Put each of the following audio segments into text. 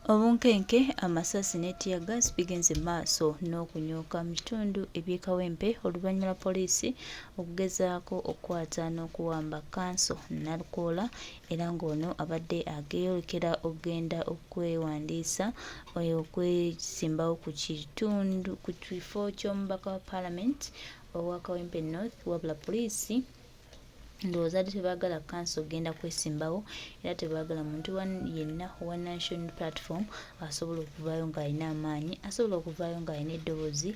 Obunkenke amasasi ne tear gas bigenze maaso n'okunyooka mu kitundu eby'Ekawempe oluvannyuma lwa poliisi okugezaako okukwata n'okuwamba Kkanso Nalukoola era ng'ono abadde ageeyolekera okugenda okwewandiisa okwesimbawo ku kifo ky'omubaka wa Paalamenti owa Kawempe North wabula poliisi ndowooza ddi tebaagala Kkanso ogenda kwesimbawo era tebaagala muntu yenna owa National Platform asobola okuvaayo ng'alina amaanyi asobola okuvaayo ng'alina eddoboozi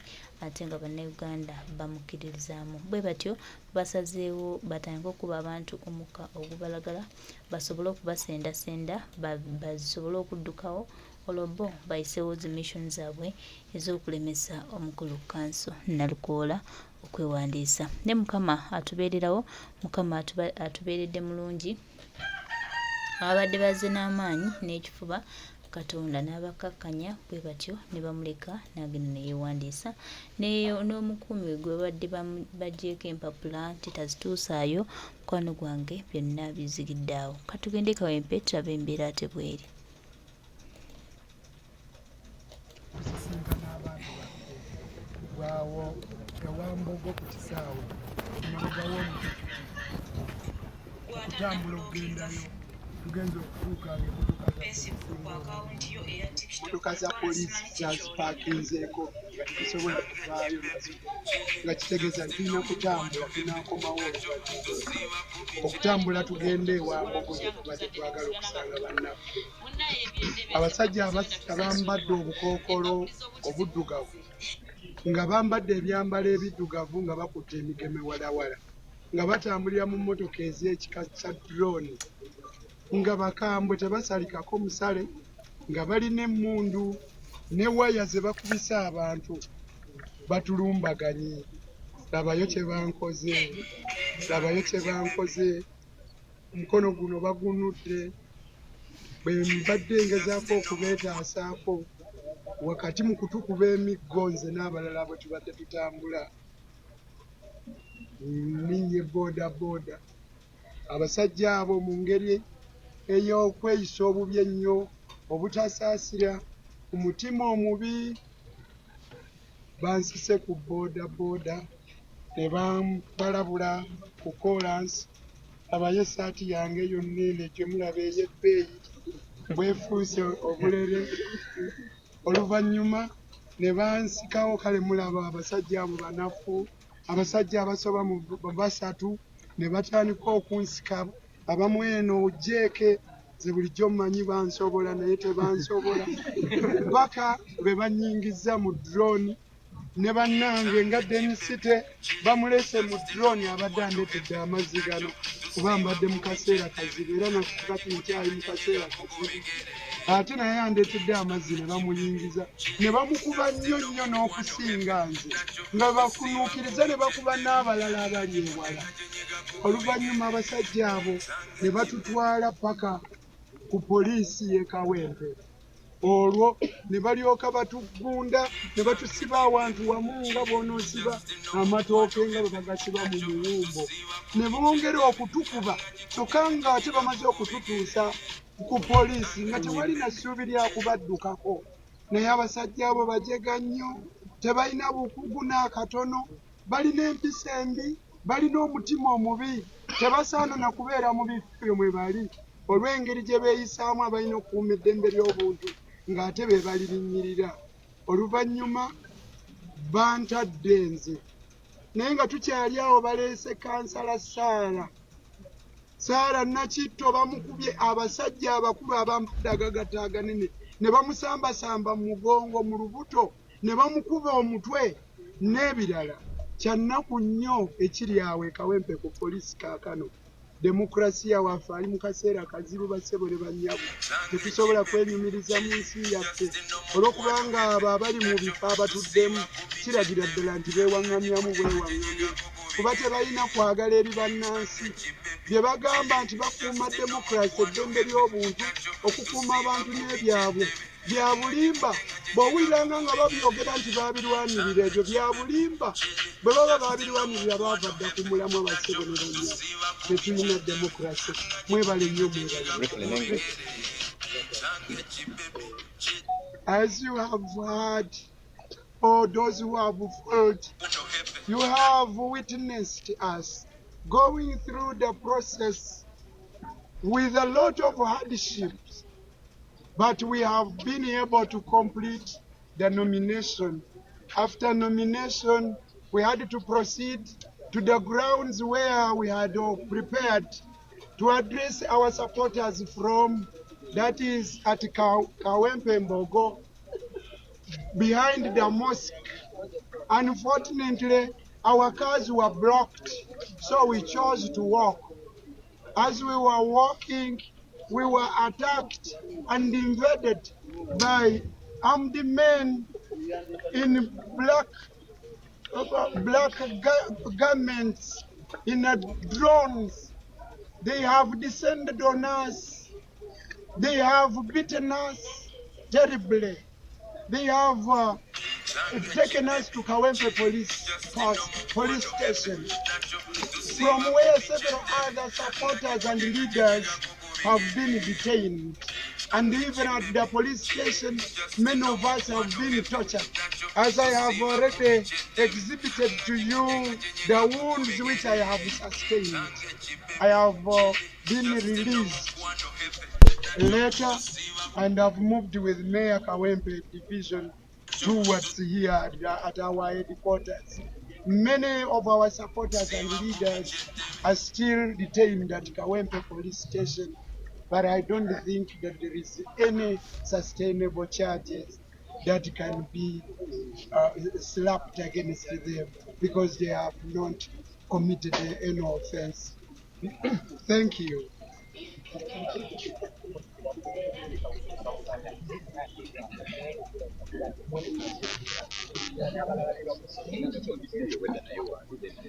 ate nga bannayuganda bamukkiririzaamu bwe batyo basazeewo batandike okuba abantu omukka ogubalagala basobole okubasendasenda basobole okuddukawo olwo bo bayiseewo zi mission zaabwe ez'okulemesa omukulu Kkanso Nalukoola okwewandiisa ne Mukama atubeererawo Mukama atubeeredde mulungi ababadde bazze n'amaanyi n'ekifuba Katonda n'abakkakkanya bwe batyo ne bamuleka n'agenda ne yeewandiisa n'omukuumi we gwe babadde bagyeko empapula nti tazituusaayo mukwano gwange byonna bizigidde awo katugende Kawempe tulabe embeera ate bw'eri. Waawo Ewambogo ku kisaawe nabagawo okutambula okugendayo tugenze okutuuka emmotoka za poliisi zazipaakinzeeko zisobola kuvaayo nazo nga kitegeeza nti tulina kutambula tunaakomawo okutambula tugende Ewambogo gye tubadde twagala okusanga bannaffe. Abasajja abambadde obukookolo obuddugavu nga bambadde ebyambalo ebiddugavu nga bakutte emigeme walawala nga batambulira mu mmotoka ez'ekika kya drone nga bakambwe tebasalikako musale nga balina emmundu ne waya ze bakubisa abantu batulumbaganye. Labayo kye bankoze omukono guno bagunudde bwe mbadde ngezaako okubeetaasaako wakati mu kutukuba emiggo nze n'abalala bwe tubadde tutambula ninye boodabooda abasajja abo mu ngeri ey'okweyisa obubi ennyo obutasaasira ku mutima omubi bansise ku boodabooda ne bambalabula ku koolansi. Abayo essaati yange yonna eno gye mulaba ey'ebbeeyi bwefuuse obulere oluvannyuma ne bansikawo kale mulaba abasajja abo banafu abasajja abasoba mu basatu ne batandika okunsika abamu eno ojeeke ze bulijjo mmanyi bansobola naye tebansobola paka be bannyingiza mu drone ne bannange nga Denisite bamulese mu drone abadde andetedde amazzi gano kuba mbadde mu kaseera kazibu era nakati nkyali mu kaseera kazibu ate naye andetedde amazzi ne bamuyingiza ne bamukuba nnyo nnyo n'okusinga nze nga bafunuukiriza ne bakuba n'abalala abali ewala. Oluvannyuma abasajja abo ne batutwala paka ku poliisi y'e Kawempe. Olwo ne balyoka batuggunda ne batusiba awantu wamu nga bw'onoosiba amatooke nga bwe bagasiba mu muwumbo ne bongera okutukuba kyokka ng'ate bamaze okututuusa ku poliisi nga tewali na ssuubi lya kubaddukako. Naye abasajja abo bajega nnyo tebalina bukugu n'akatono balina empisa embi balina omutima omubi tebasaana na kubeera mu bifo mwe bali olw'engeri gye beeyisaamu abalina okukuuma eddembe ly'obuntu ng'ate be balirinnyirira. Oluvannyuma bantadde nze naye nga tukyali awo baleese kansala Saara Nakitto bamukubye abasajja abakulu abambadde agagato aganene ne bamusambasamba mu mugongo mu lubuto ne bamukuba omutwe n'ebirala. Kyannaku nnyo ekiri awo e Kawempe ku poliisi kaakano. Demokulasiya waffe ali mu kaseera kazibu bassebo ne bannyabo tetusobola kwenyumiriza mu nsi yaffe olw'okubanga abo abali mu bifo abatuddemu kiragira ddala nti beewaŋŋamyamu bwewaŋŋamya kuba tebalina kwagala eri bannansi bye bagamba nti bakuuma demokulasi eddembe ly'obuntu okukuuma abantu n'ebyabwe bya bulimba. Bw'owuliranga nga babyogera nti baabirwanirira ebyo bya bulimba bwe baba baabirwanirira baava dda ku mulamu abasebo ne bannya. Tetulina demokulasi. Mwebale nnyo mwebale. as you have heard, or those who have followed, you have witnessed us going through the process with a lot of hardships, but we have been able to complete the nomination. After nomination, we had to proceed to the grounds where we had prepared to address our supporters from, that is at Kawempe Mbogo, behind the mosque. Unfortunately, our cars were blocked, so we chose to walk. As we were walking, we were attacked and invaded by armed men in black garments, in drones. They have descended on us. They have beaten us terribly. They have taken us to Kawempe police station, from where several other supporters and leaders have been detained. And even at the police station, many of us have been tortured. As I have already exhibited to you the wounds which I have sustained, I have been released later and have moved with Mayor Kawempe Division towards here at our headquarters. Many of our supporters and leaders are still detained at Kawempe police station, but I don't think that there is any sustainable charges that can be slapped against them, because they have not committed any offense. Thank you.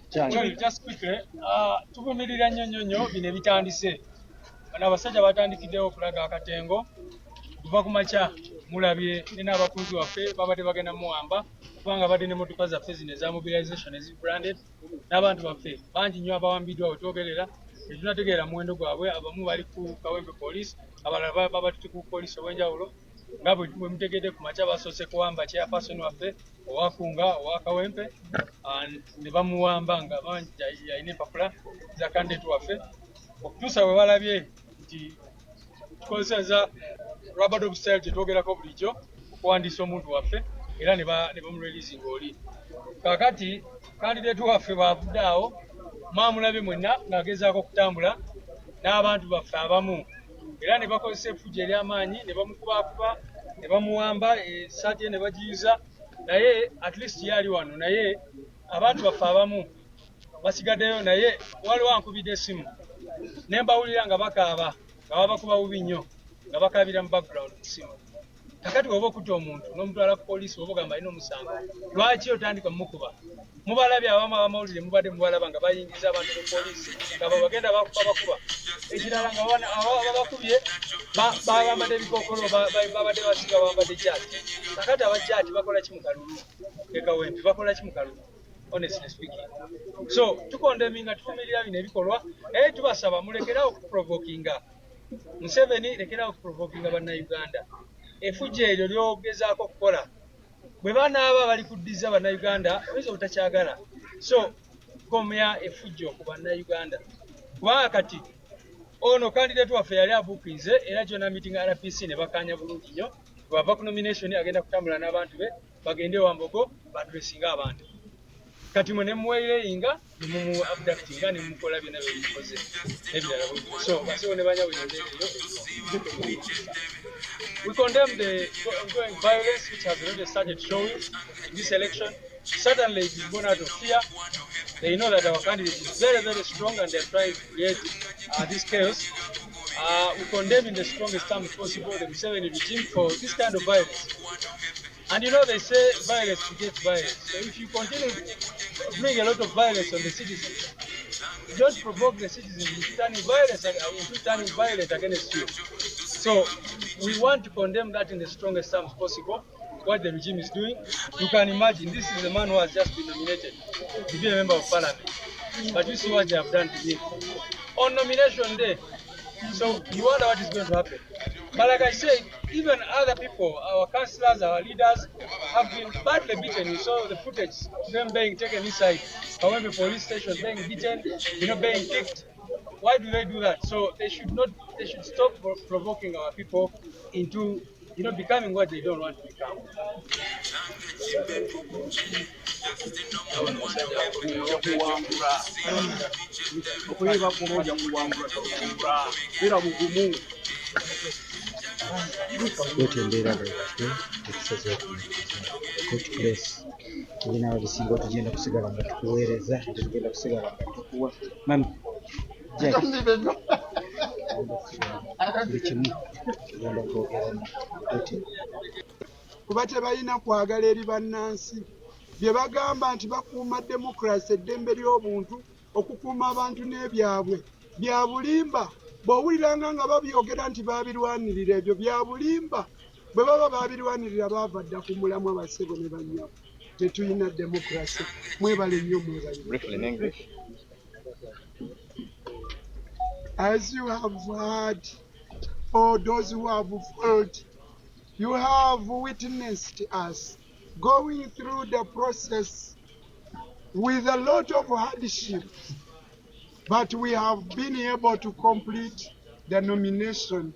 Sorry, just quickly, tuvumirira nnyo bino ebitandise. Bano abasajja batandikiddewo okulaga akatengo kuva ku makya, mulabye ne n'abakunzi waffe babadde bagenda muwamba kubanga badde n'emmotoka zaffe zino eza mobilization ezibranded, n'abantu baffe bangi nnyo abawambiddwa wetogerera, tetunategeera muwendo gwabwe. Abamu bali ku Kawempe police, abalala babatutte ku police obw'enjawulo. Nga bwe mutegedde ku makya basoose kuwamba chairperson waffe owakunga owa Kawempe, ne bamuwamba nga yalina empapula za candidate waffe, okutuusa bwe balabye nti tukozeseza rubber dog style gyetwogerako bulijjo okuwandiisa omuntu waffe, era ne bamureleasinga oli. Kaakati candidate waffe bw'avudde awo, mwamulabye mwenna ng'agezaako okutambula n'abantu baffe abamu, era ne bakozesa effujjo ery'amaanyi, ne bamukubakuba, ne bamuwamba, essaati ye ne bagiyiza, naye at least ye ali wano, naye abantu baffe abamu basigaddeyo. Naye waliwo ankubidde essimu ne mbawulira nga bakaaba, nga babakuba bubi nnyo, nga bakaabira mu background ku ssimu. Kakati bw'oba okutta omuntu n'omutwala ku poliisi, oba ogamba alina omusango, lwaki otandika mumukuba? Mubalabye abamu abamawulire, mubadde mubalaba nga bayingiza abantu mu poliisi nga bagenda bakuba. Ekirala nga babakubye babambadde ebikookolo, babadde basiga bambadde jaati. Kakati abajaati bakola ki mu kalulu? E Kawempe bakola ki mu kalulu? Honestly speaking. So tukondeminga, tufumirira bino ebikolwa, tubasaba mulekerawo okuprovokinga Museveni, lekerawo okuprovokinga bannayuganda. Effujjo eryo lyogezaako okukola, bwe banaaba bali kuddiza bannayuganda oyinza obutakyagala. So komya effujjo ku bannayuganda, kubanga kati ono candidate waffe yali abuukirize, era gyona meeting RPC ne bakanya bulungi nnyo. Bw'ava ku nomination agenda kutambula n'abantu be bagende Wambogo badressinga abantu. Kati mwe ne muweereyinga ne mumu abductinga ne mukola byonna bye mukoze n'ebirala bulungi. So basiwo ne banyawulira embeera eyo. We condemn the ongoing violence which has already started showing in this election. Certainly it is born out of fear. They know that our candidate is very, very strong and they're trying to create this chaos. We condemn in the strongest terms possible the Museveni regime for this kind of violence. And you know, they say violence begets violence. So if you continue to bring a lot of violence on the citizens, don't provoke the citizens into turning violent against you. So we want to condemn that in the strongest terms possible, what the regime is doing. You can imagine, this is a man who has just been nominated to be a member of parliament. But you see what they have done to him on nomination day. So you wonder what is going to happen. But like I said, even other people, our councillors, our leaders, have been badly beaten. You saw the footage of them being taken inside Kawempe police station, being beaten, being kicked. Why do they do that? So they should not. They should stop provoking our people into, becoming what they don't want to become. Kwetembera bwetyo tukisaze court place tulina abasinga tugenda kusigala nga tukuweereza tugenda kusigala nga tukuwa mami buli kimu tugenda kwogera kuba tebalina kwagala eri bannansi bye bagamba nti bakuuma demokrasi eddembe ly'obuntu okukuuma abantu n'ebyabwe bya bulimba. Bw'owuliranga nga babyogera nti babirwanirira ebyo bya bulimba. Bwe baba babirwanirira baava dda ku mulamwa basebo ne bannyabo. Tetulina demokrasi. Mwebale nnyo mwebale. As you have heard, or those who have followed, you have witnessed us going through the process with a lot of hardship, but we have been able to complete the nomination.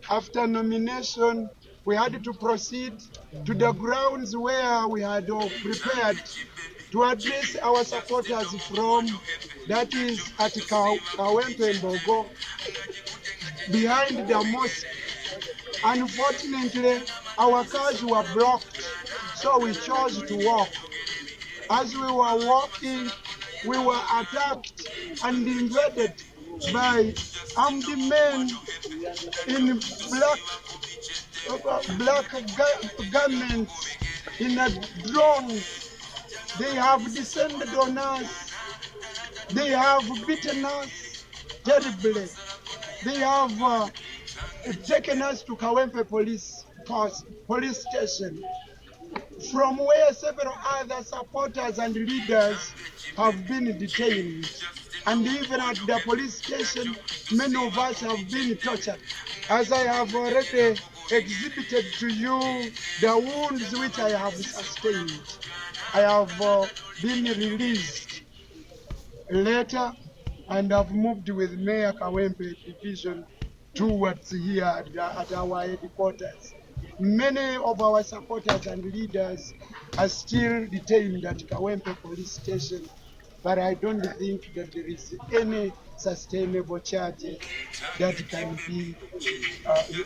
After nomination, we had to proceed to the grounds where we had prepared to address our supporters from, that is at Kawempe Mbogo, behind the mosque. Unfortunately, our cars were blocked, so we chose to walk. As we were walking, we were attacked and invaded by armed men in black garments in a drone. They have descended on us. They have beaten us terribly. They have taken us to Kawempe police station, from where several other supporters and leaders have been detained. And even at the police station, many of us have been tortured. As I have already exhibited to you the wounds which I have sustained, I have been released later and have moved with Mayor Kawempe Division towards here at our headquarters. Many of our supporters and leaders are still detained at Kawempe police station, but I don't think that there is any sustainable charges that can be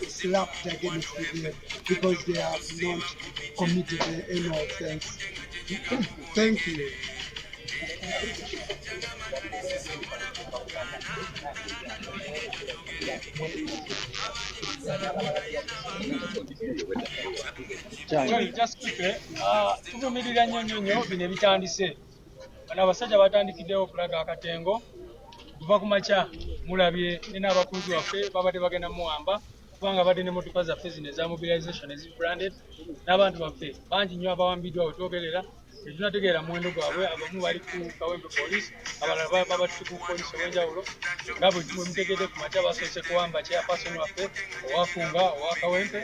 slapped against them because they have not committed any offense. Thank you. Sorry, just quickly. Tuvumirira nnyo bino ebitandise. Bano abasajja batandikiddewo okulaga akatengo. Kuva ku makya mulabye n'abakunzi waffe babadde bagenda muwamba kubanga badde n'emmotoka zaffe zino eza mobilization ezibranded n'abantu baffe bangi nnyo abawambiddwa wetwogerera tetunategeera muwendo gwabwe. Abamu bali ku Kawempe police, abalala babatutte ku police ow'enjawulo nga bwe mutegedde ku makya basoose kuwamba chairperson waffe owafunga owa Kawempe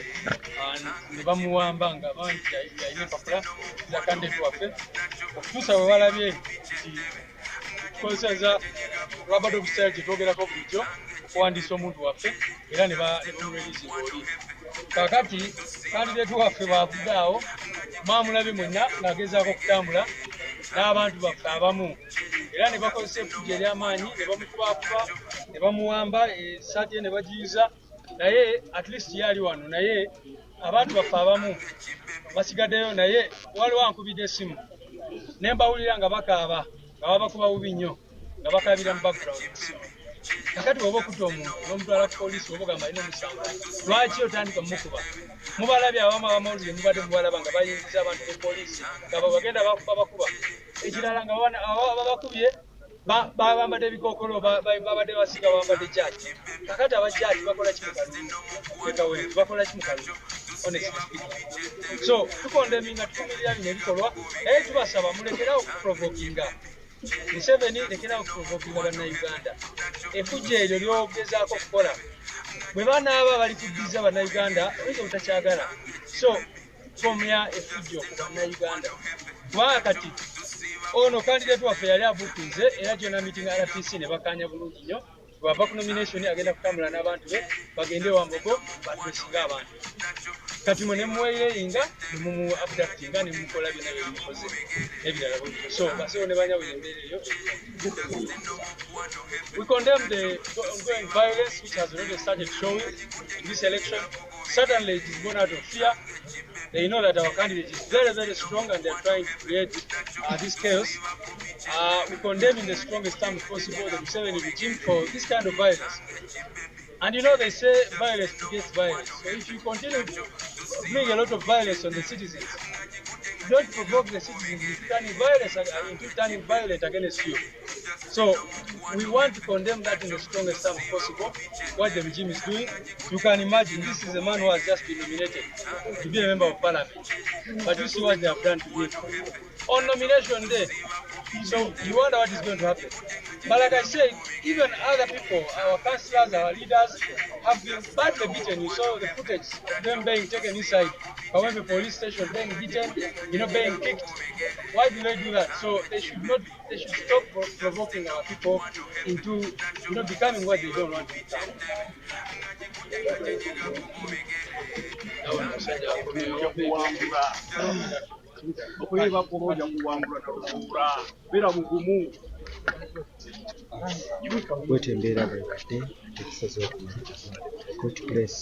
ne bamuwamba nga bangi yalina empapula za candidate waffe okutuusa bwe balabye nti tukozesa rubber dog style gyetwogerako bulijjo okuwandiisa omuntu waffe era ne bamureleasinga oli. Kaakati kandidate waffe bwavudde awo mwamulabye mwenna ng'agezaako okutambula n'abantu baffe abamu era ne bakozesa effujjo ery'amaanyi ne bamukubakuba ne bamuwamba essaati ye ne bagiyiza, naye at least yali wano, naye abantu baffe abamu basigaddeyo. Naye waliwo ankubidde essimu ne mbawulira nga bakaaba nga babakuba bubi nnyo nga bakabira mu background essimu. Kakati bw'oba okutta omuntu n'omutwala ku poliisi oba ogamba alina omusango, lwaki otandika mumukuba? Mubalabye abamu abamawulire mubadde mubalaba nga bayingiza abantu ku poliisi nga bagenda bakuba. Ekirala nga babakubye bambadde ebikookolo babadde basiga bambadde jaaki. Kakati abajaaki bakola ki mu kalulu? Kawempe bakola ki mu kalulu? So tukondeminga tuvumirira bino ebikolwa naye tubasaba mulekerawo okuprovokinga. Museveni lekerawo okuprovokinga bannayuganda. Effujjo eryo ly'ogezaako okukola bwe banaaba bali kuddiza bannayuganda oyinza obutakyagala so komya effujjo ku bannayuganda kubanga kati ono kandidate waffe yali abuukize era gyona meeting RPC ne bakanya bulungi nnyo bwava ku nomination agenda kutambula n'abantu be bagende Wambogo batwesinga abantu kati mwe ne muweyinga ne mumu abductinga ne mukola byonna bye mukoze ebirala bulungi so basewo ne banyawula embeera eyo. We condemn the ongoing violence which has already started showing in this election. Certainly it is born out of fear. They know that our candidate is very, very strong and they're trying to create this chaos. We condemn in the strongest terms possible the Museveni regime for this kind of violence. And you know they say violence begets violence. So if you continue to bring a lot of violence on the citizens, don't provoke the citizens into turning violent against you. So we want to condemn that in the strongest terms possible, what the regime is doing. You can imagine this is a man who has just been nominated to be a member of parliament. But you see what they have done to him. On nomination day, so you wonder what is going to happen. But like I said, even other people, our councillors, our leaders, have been badly beaten. You saw the footage of them being taken inside Kawempe police station, being beaten, being kicked. Why do they do that? So they should stop provoking our people into, becoming what they don't want to become. Bwete embeera bwekadde ate tusazeewo okumaliriza court place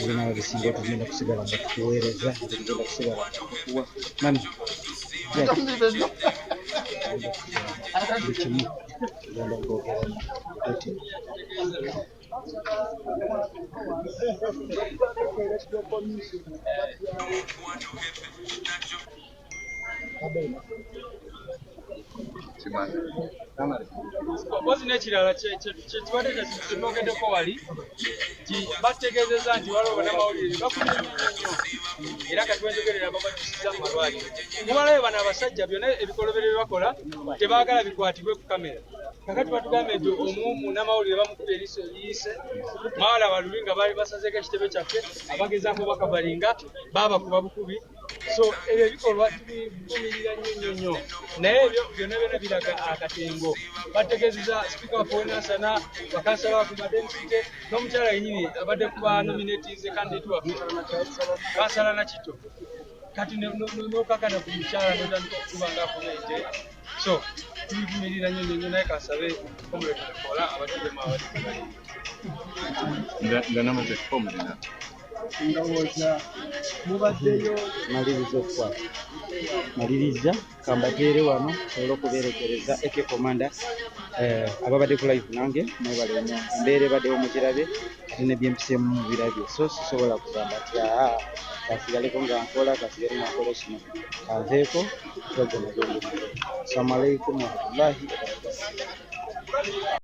ebinaaba bisinga tugenda kusigala nga tukuweereza tugenda kusigala nga tukuwa mami buli kimu tugenda kwogeramu bwete Mpozi n'ekirala kyetubadde kyetwogeddeko wali bategeezezza nti waliwo bannamawulire bakunyumya nnyo era kati wenjogerera babakyusiza mu malwaliro. Mubalabe bano abasajja byonna ebikolobero bye bakola tebaagala bikwatibwe ku kamera. Kakati batugambye nti omu munnamawulire bamukubye eriiso eriyise mwala baluli nga bali basazeeko ekitebe kyaffe abagezaako bakavalinga baabakuba bukubi. So ebyo ebikolwa tubivumirira nnyo naye ebyo byonna biraga akatengo. Bategeezezza sipiika waffe Wenansana, bakansala waffe Madensite n'omukyala yennyini abadde kuba nominatinze kandidate waffe kansala Nakitto. Kati n'okakana ku mukyala n'otandika okukuba ng'akumente. So tubivumirira nnyo naye kansabe Comrade Kola abatuddemu abadde nga n'amateeka omulina ndowooza mubaddeyo maliriza kambateere wano sobola okubeerekereza AK Commander ababadde ku live nange mwebale nnyo embeera ebaddewo mukirabe ate ne byempiseemu mu birabye so sisobola kugamba nti kasigaleko nga nkola kino kanveeko twagenda gyendi. Assalamu alaikum warahmatullahi wabarakatuh.